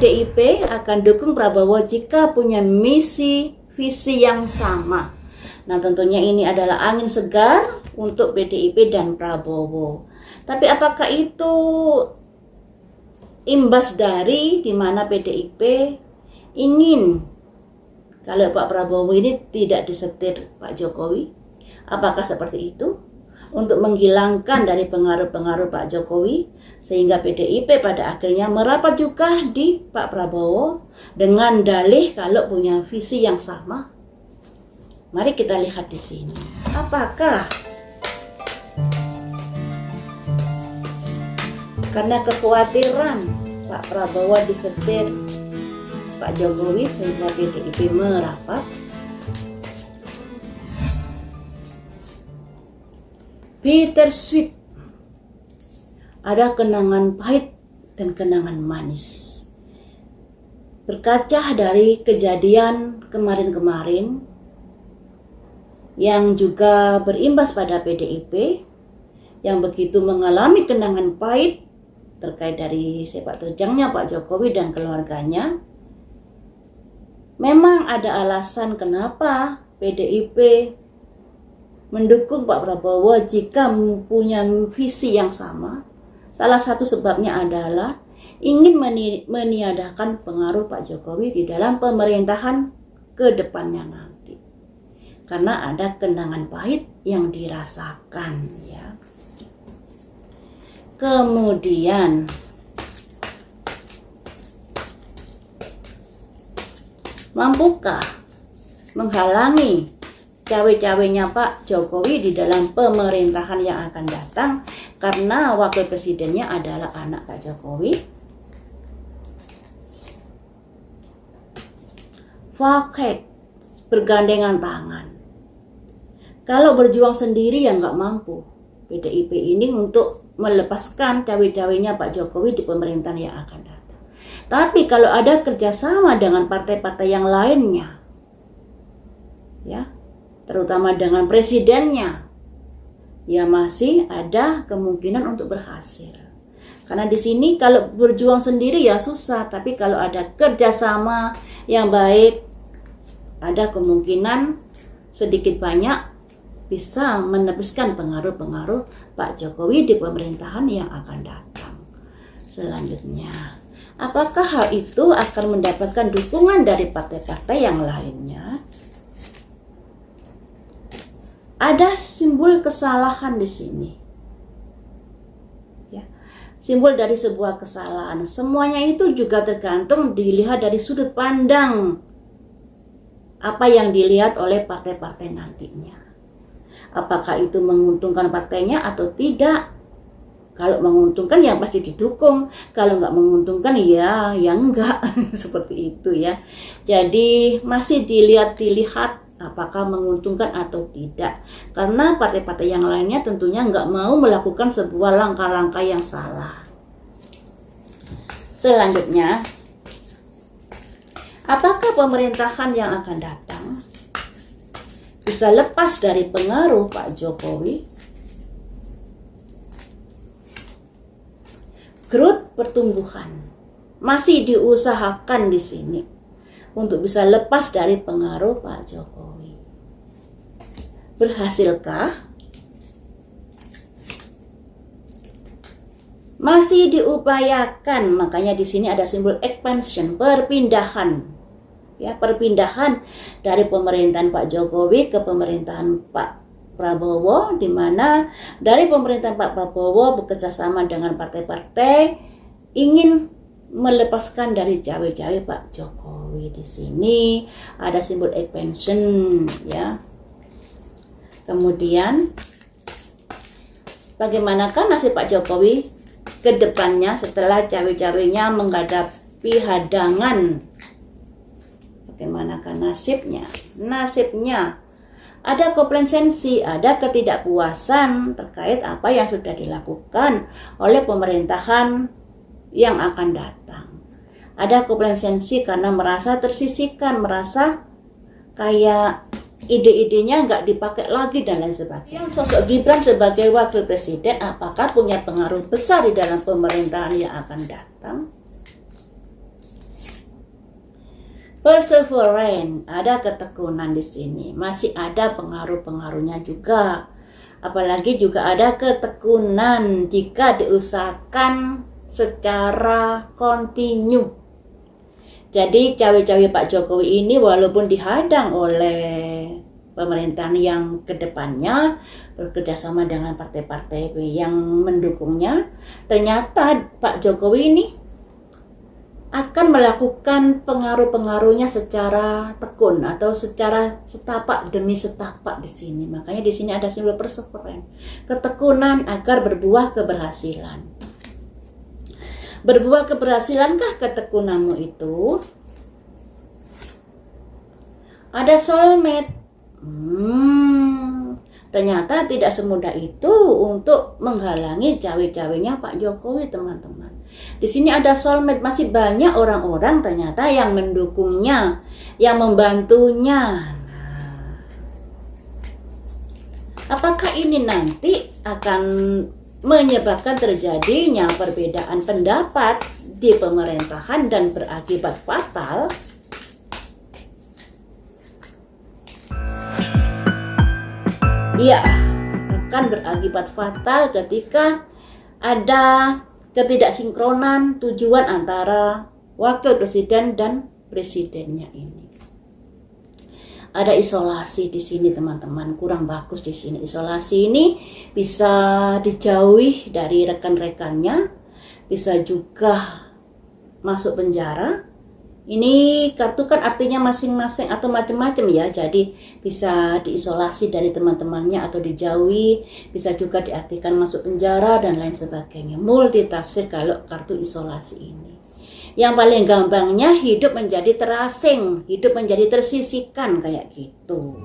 PDIP akan dukung Prabowo jika punya misi visi yang sama. Nah, tentunya ini adalah angin segar untuk PDIP dan Prabowo. Tapi apakah itu imbas dari di mana PDIP ingin kalau Pak Prabowo ini tidak disetir Pak Jokowi? Apakah seperti itu? Untuk menghilangkan dari pengaruh-pengaruh Pak Jokowi, sehingga PDIP pada akhirnya merapat juga di Pak Prabowo dengan dalih kalau punya visi yang sama. Mari kita lihat di sini. Apakah karena kekhawatiran Pak Prabowo disetir Pak Jokowi sehingga PDIP merapat? Bittersweet, ada kenangan pahit dan kenangan manis. Berkaca dari kejadian kemarin-kemarin yang juga berimbas pada PDIP yang begitu mengalami kenangan pahit terkait dari sepak terjangnya Pak Jokowi dan keluarganya. Memang ada alasan kenapa PDIP mendukung Pak Prabowo jika mempunyai visi yang sama. Salah satu sebabnya adalah ingin meniadakan pengaruh Pak Jokowi di dalam pemerintahan ke depannya nanti. Karena ada kenangan pahit yang dirasakan, ya. Kemudian mampukah menghalangi cawe-cawenya Pak Jokowi di dalam pemerintahan yang akan datang karena wakil presidennya adalah anak Pak Jokowi? Fakek, bergandengan tangan. Kalau berjuang sendiri ya nggak mampu PDIP ini untuk melepaskan cawe-cawenya Pak Jokowi di pemerintahan yang akan datang. Tapi kalau ada kerjasama dengan partai-partai yang lainnya, ya, terutama dengan presidennya, ya masih ada kemungkinan untuk berhasil. Karena di sini kalau berjuang sendiri ya susah, tapi kalau ada kerjasama yang baik, ada kemungkinan sedikit banyak bisa menepiskan pengaruh-pengaruh Pak Jokowi di pemerintahan yang akan datang. Selanjutnya, apakah hal itu akan mendapatkan dukungan dari partai-partai yang lainnya? Ada simbol kesalahan di sini, ya, simbol dari sebuah kesalahan. Semuanya itu juga tergantung dilihat dari sudut pandang apa yang dilihat oleh partai-partai nantinya. Apakah itu menguntungkan partainya atau tidak? Kalau menguntungkan ya pasti didukung, kalau nggak menguntungkan ya enggak. Seperti itu, ya. Jadi masih dilihat apakah menguntungkan atau tidak. Karena partai-partai yang lainnya tentunya nggak mau melakukan sebuah langkah-langkah yang salah. Selanjutnya, apakah pemerintahan yang akan datang bisa lepas dari pengaruh Pak Jokowi? Growth, pertumbuhan masih diusahakan di sini untuk bisa lepas dari pengaruh Pak Jokowi. Berhasilkah? Masih diupayakan, makanya di sini ada simbol expansion, perpindahan. Ya, perpindahan dari pemerintahan Pak Jokowi ke pemerintahan Pak Prabowo, di mana dari pemerintahan Pak Prabowo bekerjasama dengan partai-partai ingin melepaskan dari cawe-cawe Pak Jokowi. Di sini ada simbol expansion, ya. Kemudian bagaimanakah nasib Pak Jokowi ke depannya setelah cawe-cawenya menghadapi hadangan? Bagaimanakah nasibnya? Nasibnya ada komplasensi, ada ketidakpuasan terkait apa yang sudah dilakukan oleh pemerintahan yang akan datang. Ada komplasensi karena merasa tersisihkan, merasa kayak ide-idenya nggak dipakai lagi dan lain sebagainya. Yang sosok Gibran sebagai wakil presiden apakah punya pengaruh besar di dalam pemerintahan yang akan datang? Perseverance, ada ketekunan di sini. Masih ada pengaruh-pengaruhnya juga. Apalagi juga ada ketekunan jika diusahakan secara kontinu. Jadi cawe-cawe Pak Jokowi ini walaupun dihadang oleh pemerintahan yang kedepannya bekerjasama dengan partai-partai yang mendukungnya, ternyata Pak Jokowi ini akan melakukan pengaruh-pengaruhnya secara tekun atau secara setapak demi setapak di sini. Makanya di sini ada simbol perseverance, ketekunan agar berbuah keberhasilan. Berbuah keberhasilankah ketekunanmu itu? Ada soulmate. Ternyata tidak semudah itu untuk menghalangi cawe-cawenya Pak Jokowi, teman-teman. Di sini ada soulmate, masih banyak orang-orang ternyata yang mendukungnya, yang membantunya. Nah, apakah ini nanti akan menyebabkan terjadinya perbedaan pendapat di pemerintahan dan berakibat fatal? Iya, akan berakibat fatal ketika ada ketidaksinkronan tujuan antara wakil presiden dan presidennya ini. Ada isolasi di sini, teman-teman, kurang bagus di sini. Isolasi ini bisa dijauhi dari rekan-rekannya, bisa juga masuk penjara. Ini kartu kan artinya masing-masing atau macam-macam ya, jadi bisa diisolasi dari teman-temannya atau dijauhi, bisa juga diartikan masuk penjara dan lain sebagainya. Multi tafsir kalau kartu isolasi ini. Yang paling gampangnya hidup menjadi terasing, hidup menjadi tersisihkan kayak gitu.